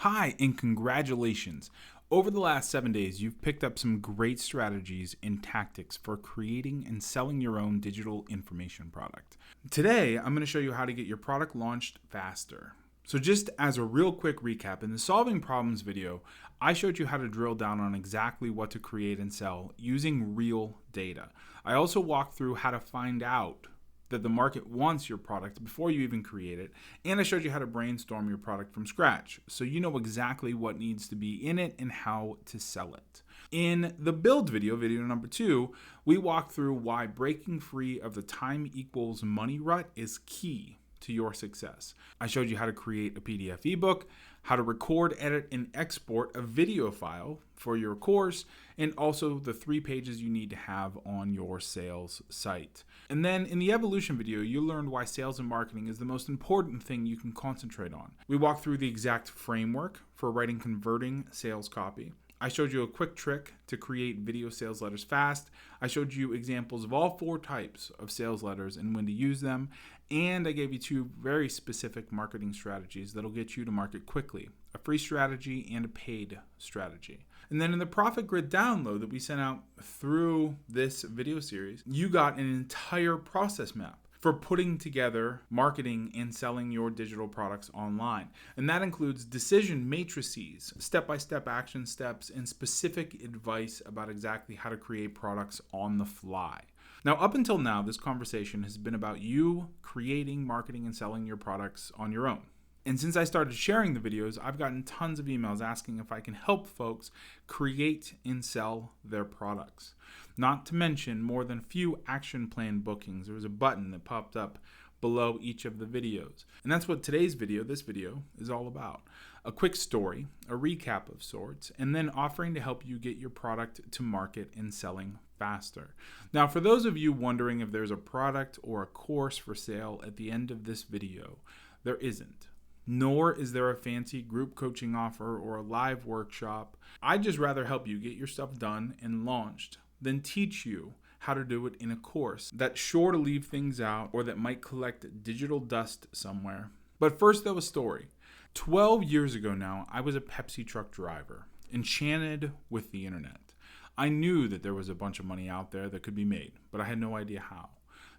Hi, and congratulations. Over the last 7 days, you've picked up some great strategies and tactics for creating and selling your own digital information product. Today, I'm going to show you how to get your product launched faster. So just as a real quick recap, in the Solving Problems video, I showed you how to drill down on exactly what to create and sell using real data. I also walked through how to find out that the market wants your product before you even create it, and I showed you how to brainstorm your product from scratch so you know exactly what needs to be in it and how to sell it. In the build video, video number 2, we walked through why breaking free of the time equals money rut is key to your success. I showed you how to create a PDF ebook, how to record, edit, and export a video file for your course, and also the 3 pages you need to have on your sales site. And then in the evolution video, you learned why sales and marketing is the most important thing you can concentrate on. We walked through the exact framework for writing converting sales copy. I showed you a quick trick to create video sales letters fast. I showed you examples of all 4 types of sales letters and when to use them. And I gave you 2 very specific marketing strategies that'll get you to market quickly, a free strategy and a paid strategy. And then in the Profit Grid download that we sent out through this video series, you got an entire process map for putting together marketing and selling your digital products online. And that includes decision matrices, step-by-step action steps, and specific advice about exactly how to create products on the fly. Now, up until now, this conversation has been about you creating, marketing, and selling your products on your own. And since I started sharing the videos, I've gotten tons of emails asking if I can help folks create and sell their products. Not to mention more than a few action plan bookings. There was a button that popped up below each of the videos. And that's what this video, is all about. A quick story, a recap of sorts, and then offering to help you get your product to market and selling faster. Now, for those of you wondering if there's a product or a course for sale at the end of this video, there isn't. Nor is there a fancy group coaching offer or a live workshop. I'd just rather help you get your stuff done and launched than teach you how to do it in a course that's sure to leave things out or that might collect digital dust somewhere. But first, though, a story. 12 years ago now, I was a Pepsi truck driver, enchanted with the internet. I knew that there was a bunch of money out there that could be made, but I had no idea how.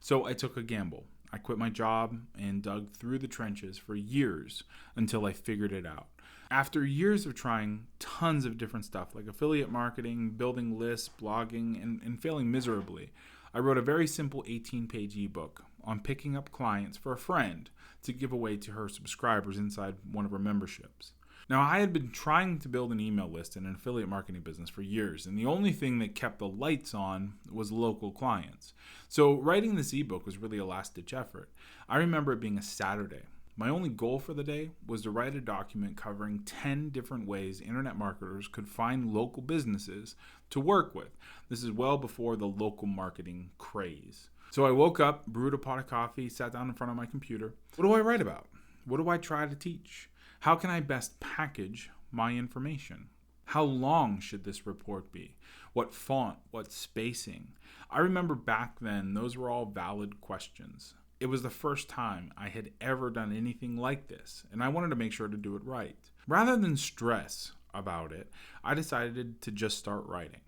So I took a gamble. I quit my job and dug through the trenches for years until I figured it out. After years of trying tons of different stuff like affiliate marketing, building lists, blogging, and failing miserably, I wrote a very simple 18-page ebook on picking up clients for a friend to give away to her subscribers inside one of her memberships. Now, I had been trying to build an email list and an affiliate marketing business for years, and the only thing that kept the lights on was local clients. So writing this ebook was really a last-ditch effort. I remember it being a Saturday. My only goal for the day was to write a document covering 10 different ways internet marketers could find local businesses to work with. This is well before the local marketing craze. So I woke up, brewed a pot of coffee, sat down in front of my computer. What do I write about? What do I try to teach? How can I best package my information? How long should this report be? What font? What spacing? I remember back then, those were all valid questions. It was the first time I had ever done anything like this, and I wanted to make sure to do it right. Rather than stress about it, I decided to just start writing.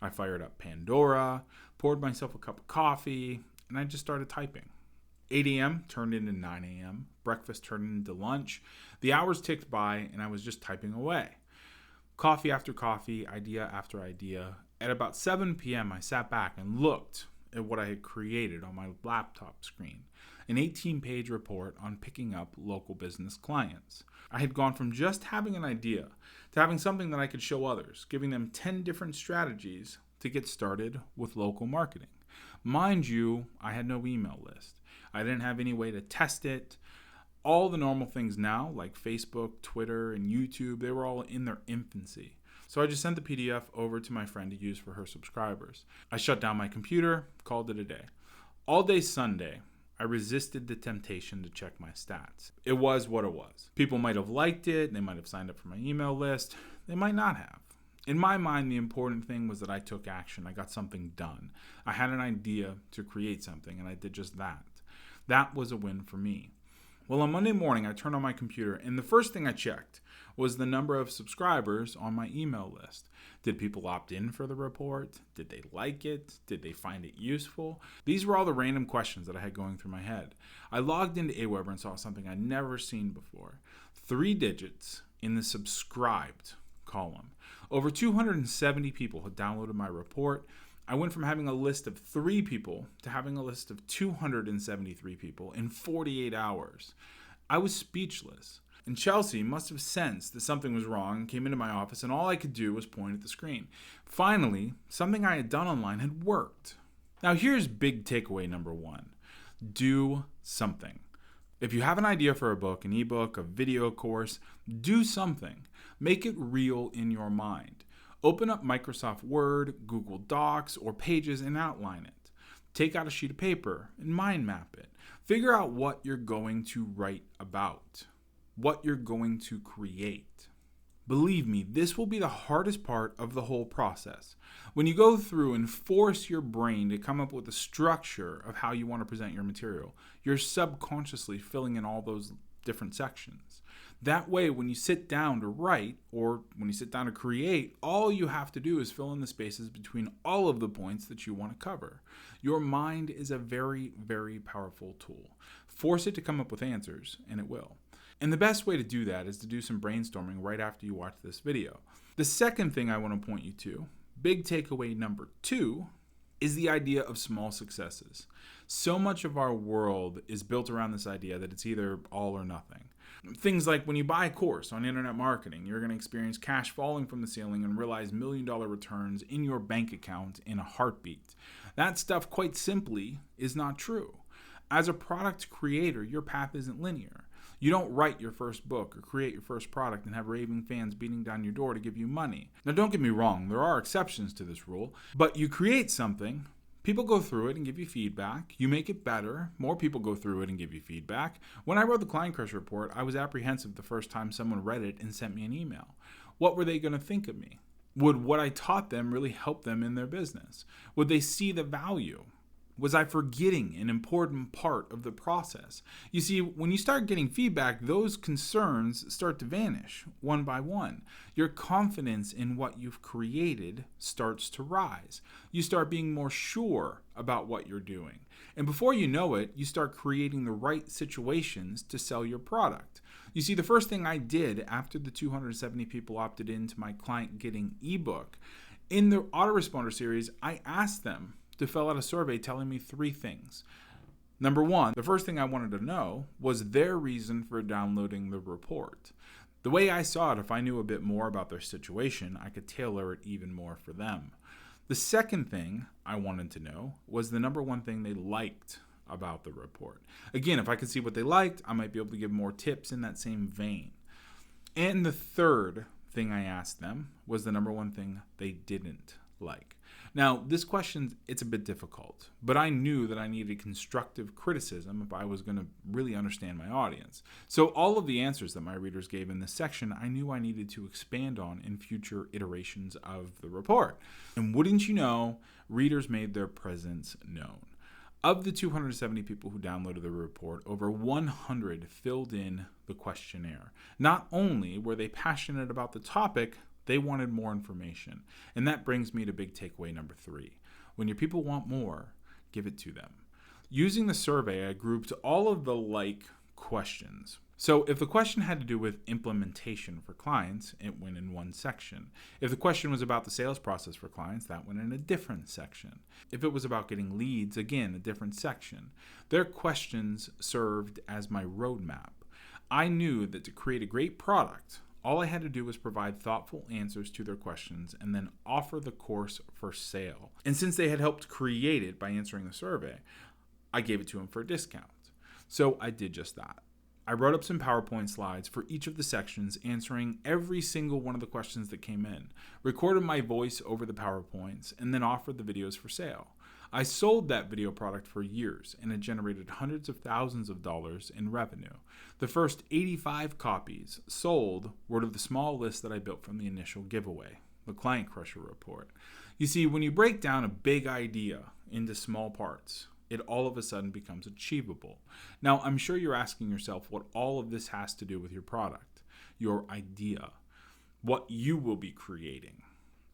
I fired up Pandora, poured myself a cup of coffee, and I just started typing. 8 a.m. turned into 9 a.m. Breakfast turned into lunch. The hours ticked by, and I was just typing away. Coffee after coffee, idea after idea. At about 7 p.m., I sat back and looked at what I had created on my laptop screen. An 18-page report on picking up local business clients. I had gone from just having an idea to having something that I could show others, giving them 10 different strategies to get started with local marketing. Mind you, I had no email list. I didn't have any way to test it. All the normal things now, like Facebook, Twitter, and YouTube, they were all in their infancy. So I just sent the PDF over to my friend to use for her subscribers. I shut down my computer, called it a day. All day Sunday, I resisted the temptation to check my stats. It was what it was. People might have liked it, they might have signed up for my email list, they might not have. In my mind, the important thing was that I took action. I got something done. I had an idea to create something, and I did just that. That was a win for me. Well, on Monday morning, I turned on my computer, and the first thing I checked was the number of subscribers on my email list. Did people opt in for the report? Did they like it? Did they find it useful? These were all the random questions that I had going through my head. I logged into Aweber and saw something I'd never seen before. 3 digits in the subscribed column. Over 270 people had downloaded my report. I went from having a list of 3 people to having a list of 273 people in 48 hours. I was speechless. And Chelsea must have sensed that something was wrong and came into my office, and all I could do was point at the screen. Finally, something I had done online had worked. Now here's big takeaway number 1. Do something. If you have an idea for a book, an ebook, a video course, do something. Make it real in your mind. Open up Microsoft Word, Google Docs, or Pages and outline it. Take out a sheet of paper and mind map it. Figure out what you're going to write about, what you're going to create. Believe me, this will be the hardest part of the whole process. When you go through and force your brain to come up with a structure of how you want to present your material, you're subconsciously filling in all those different sections. That way, when you sit down to write or when you sit down to create, all you have to do is fill in the spaces between all of the points that you want to cover. Your mind is a very, very powerful tool. Force it to come up with answers, and it will. And the best way to do that is to do some brainstorming right after you watch this video. The second thing I want to point you to, big takeaway number 2, is the idea of small successes. So much of our world is built around this idea that it's either all or nothing. Things like when you buy a course on internet marketing, you're going to experience cash falling from the ceiling and realize $1 million returns in your bank account in a heartbeat. That stuff, quite simply, is not true. As a product creator, your path isn't linear. You don't write your first book or create your first product and have raving fans beating down your door to give you money. Now, don't get me wrong, there are exceptions to this rule, but you create something, people go through it and give you feedback, you make it better, more people go through it and give you feedback. When I wrote the Client Crush report, I was apprehensive the first time someone read it and sent me an email. What were they going to think of me? Would what I taught them really help them in their business? Would they see the value? Was I forgetting an important part of the process? You see, when you start getting feedback, those concerns start to vanish one by one. Your confidence in what you've created starts to rise. You start being more sure about what you're doing. And before you know it, you start creating the right situations to sell your product. You see, the first thing I did after the 270 people opted into my Client Getting ebook, in the autoresponder series, I asked them to fill out a survey telling me 3 things. Number 1, the first thing I wanted to know was their reason for downloading the report. The way I saw it, if I knew a bit more about their situation, I could tailor it even more for them. The second thing I wanted to know was the number 1 thing they liked about the report. Again, if I could see what they liked, I might be able to give more tips in that same vein. And the third thing I asked them was the number 1 thing they didn't like. Now, this question, it's a bit difficult, but I knew that I needed constructive criticism if I was going to really understand my audience. So all of the answers that my readers gave in this section, I knew I needed to expand on in future iterations of the report. And wouldn't you know, readers made their presence known. Of the 270 people who downloaded the report, over 100 filled in the questionnaire. Not only were they passionate about the topic, they wanted more information. And that brings me to big takeaway number 3. When your people want more, give it to them. Using the survey, I grouped all of the like questions. So if the question had to do with implementation for clients, it went in one section. If the question was about the sales process for clients, that went in a different section. If it was about getting leads, again, a different section. Their questions served as my roadmap. I knew that to create a great product, all I had to do was provide thoughtful answers to their questions and then offer the course for sale. And since they had helped create it by answering the survey, I gave it to them for a discount. So I did just that. I wrote up some PowerPoint slides for each of the sections answering every single one of the questions that came in, recorded my voice over the PowerPoints, and then offered the videos for sale. I sold that video product for years, and it generated hundreds of thousands of dollars in revenue. The first 85 copies sold were to the small list that I built from the initial giveaway, the Client Crusher report. You see, when you break down a big idea into small parts, it all of a sudden becomes achievable. Now, I'm sure you're asking yourself what all of this has to do with your product. your idea, what you will be creating.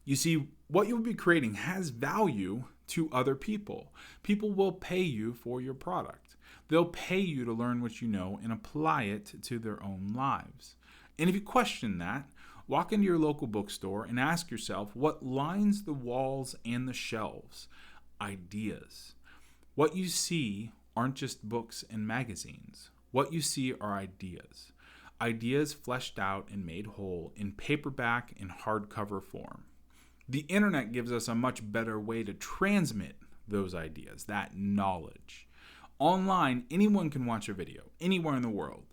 You see, what you'll be creating has value to other people. People will pay you for your product. They'll pay you to learn what you know and apply it to their own lives. And if you question that, walk into your local bookstore and ask yourself what lines the walls and the shelves. Ideas. What you see aren't just books and magazines. What you see are ideas. Ideas fleshed out and made whole in paperback and hardcover form. The internet gives us a much better way to transmit those ideas, that knowledge. Online, anyone can watch a video, anywhere in the world.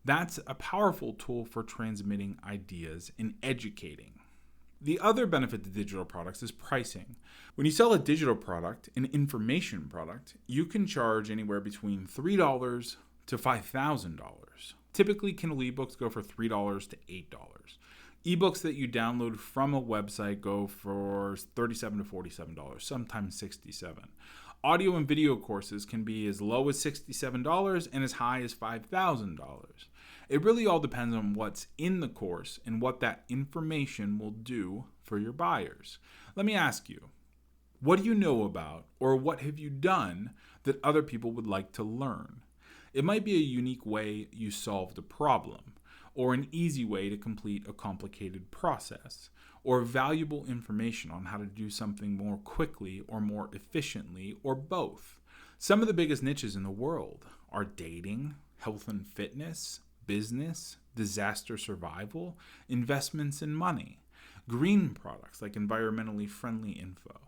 That's a powerful tool for transmitting ideas and educating. The other benefit to digital products is pricing. When you sell a digital product, an information product, you can charge anywhere between $3 to $5,000. Typically, Kindle ebooks go for $3 to $8. Ebooks that you download from a website go for $37 to $47, sometimes $67. Audio and video courses can be as low as $67 and as high as $5,000. It really all depends on what's in the course and what that information will do for your buyers. Let me ask you, what do you know about or what have you done that other people would like to learn? It might be a unique way you solved a problem, or an easy way to complete a complicated process, or valuable information on how to do something more quickly or more efficiently, or both. Some of the biggest niches in the world are dating, health and fitness, business, disaster survival, investments and money, green products like environmentally friendly info.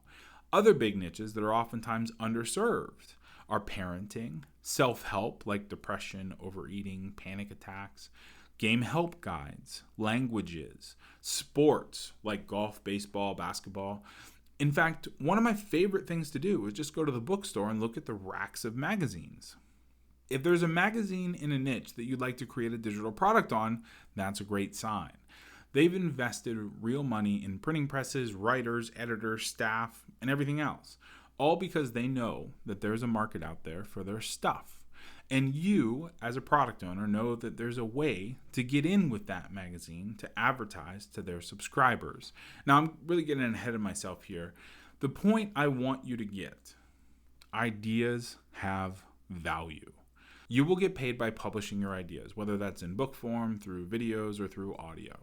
Other big niches that are oftentimes underserved are parenting, self-help like depression, overeating, panic attacks, game help guides, languages, sports like golf, baseball, basketball. In fact, one of my favorite things to do is just go to the bookstore and look at the racks of magazines. If there's a magazine in a niche that you'd like to create a digital product on, that's a great sign. They've invested real money in printing presses, writers, editors, staff, and everything else, all because they know that there's a market out there for their stuff. And you, as a product owner, know that there's a way to get in with that magazine to advertise to their subscribers. Now, I'm really getting ahead of myself here. The point I want you to get, ideas have value. You will get paid by publishing your ideas, whether that's in book form, through videos, or through audio,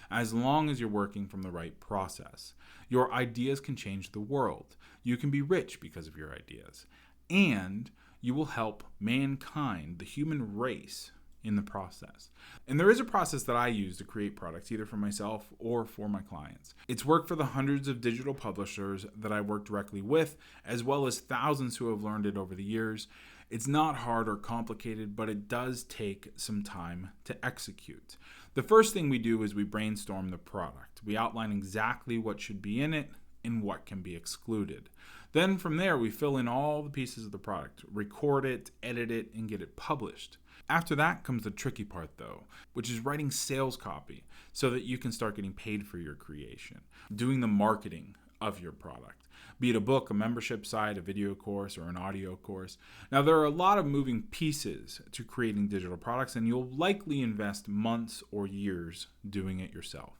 as long as you're working from the right process. Your ideas can change the world. You can be rich because of your ideas. And you will help mankind, the human race, in the process. And there is a process that I use to create products, either for myself or for my clients. It's worked for the hundreds of digital publishers that I work directly with, as well as thousands who have learned it over the years. It's not hard or complicated, but it does take some time to execute. The first thing we do is we brainstorm the product. We outline exactly what should be in it and what can be excluded. Then from there, we fill in all the pieces of the product, record it, edit it, and get it published. After that comes the tricky part though, which is writing sales copy so that you can start getting paid for your creation, doing the marketing of your product, be it a book, a membership site, a video course, or an audio course. Now, there are a lot of moving pieces to creating digital products, and you'll likely invest months or years doing it yourself.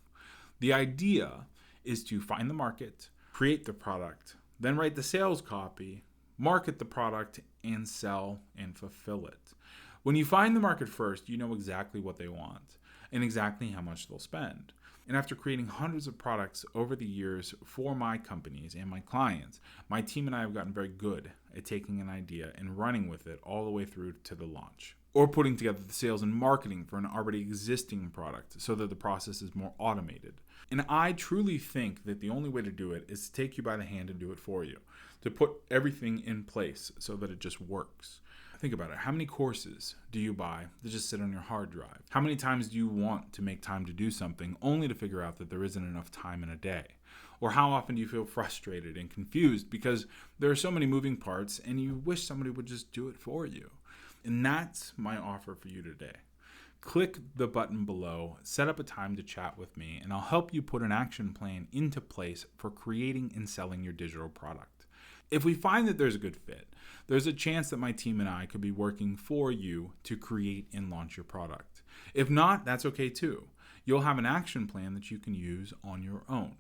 The idea is to find the market, create the product, then write the sales copy, market the product, and sell and fulfill it. When you find the market first, you know exactly what they want and exactly how much they'll spend. And after creating hundreds of products over the years for my companies and my clients, my team and I have gotten very good at taking an idea and running with it all the way through to the launch, or putting together the sales and marketing for an already existing product so that the process is more automated. And I truly think that the only way to do it is to take you by the hand and do it for you, to put everything in place so that it just works. Think about it. How many courses do you buy that just sit on your hard drive? How many times do you want to make time to do something only to figure out that there isn't enough time in a day? Or how often do you feel frustrated and confused because there are so many moving parts and you wish somebody would just do it for you? And that's my offer for you today. Click the button below, set up a time to chat with me, and I'll help you put an action plan into place for creating and selling your digital product. If we find that there's a good fit, there's a chance that my team and I could be working for you to create and launch your product. If not, that's okay too. you'll have an action plan that you can use on your own.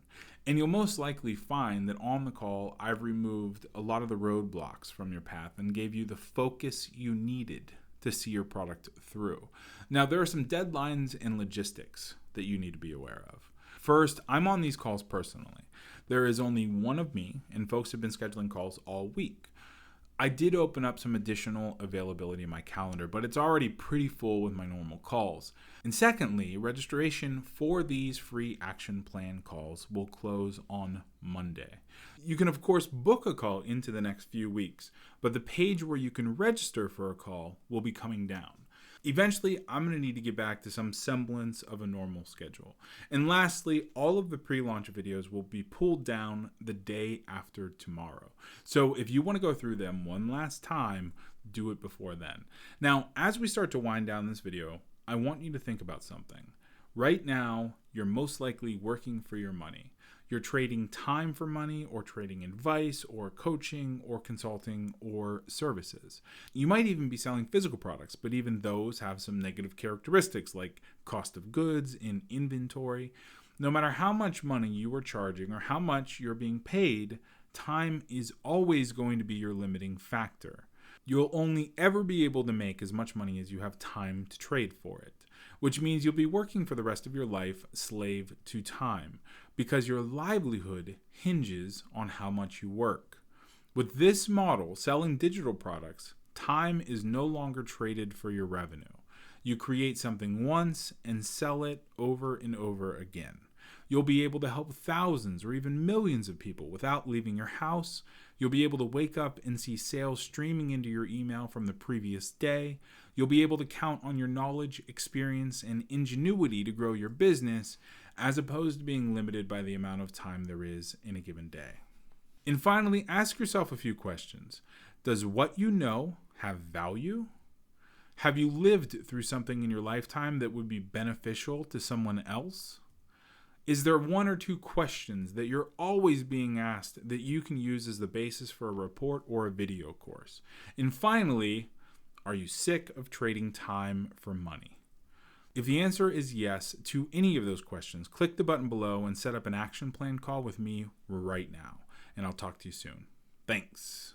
And you'll most likely find that on the call, I've removed a lot of the roadblocks from your path and gave you the focus you needed to see your product through. Now, there are some deadlines and logistics that you need to be aware of. First, I'm on these calls personally. There is only one of me, and folks have been scheduling calls all week. I did open up some additional availability in my calendar, but it's already pretty full with my normal calls. And secondly, registration for these free action plan calls will close on Monday. You can, of course, book a call into the next few weeks, but the page where you can register for a call will be coming down. Eventually, I'm going to need to get back to some semblance of a normal schedule. And lastly, all of the pre-launch videos will be pulled down the day after tomorrow. So if you want to go through them one last time, do it before then. Now, as we start to wind down this video, I want you to think about something. Right now, you're most likely working for your money. You're trading time for money, or trading advice, or coaching, or consulting, or services. You might even be selling physical products, but even those have some negative characteristics like cost of goods and inventory. No matter how much money you are charging or how much you're being paid, time is always going to be your limiting factor. You'll only ever be able to make as much money as you have time to trade for it, which means you'll be working for the rest of your life slave to time, because your livelihood hinges on how much you work. With this model, selling digital products, time is no longer traded for your revenue. You create something once and sell it over and over again. You'll be able to help thousands or even millions of people without leaving your house. You'll be able to wake up and see sales streaming into your email from the previous day. You'll be able to count on your knowledge, experience, and ingenuity to grow your business, as opposed to being limited by the amount of time there is in a given day. And finally, ask yourself a few questions. Does what you know have value? Have you lived through something in your lifetime that would be beneficial to someone else? Is there one or two questions that you're always being asked that you can use as the basis for a report or a video course? And finally, are you sick of trading time for money? If the answer is yes to any of those questions, click the button below and set up an action plan call with me right now. And I'll talk to you soon. Thanks.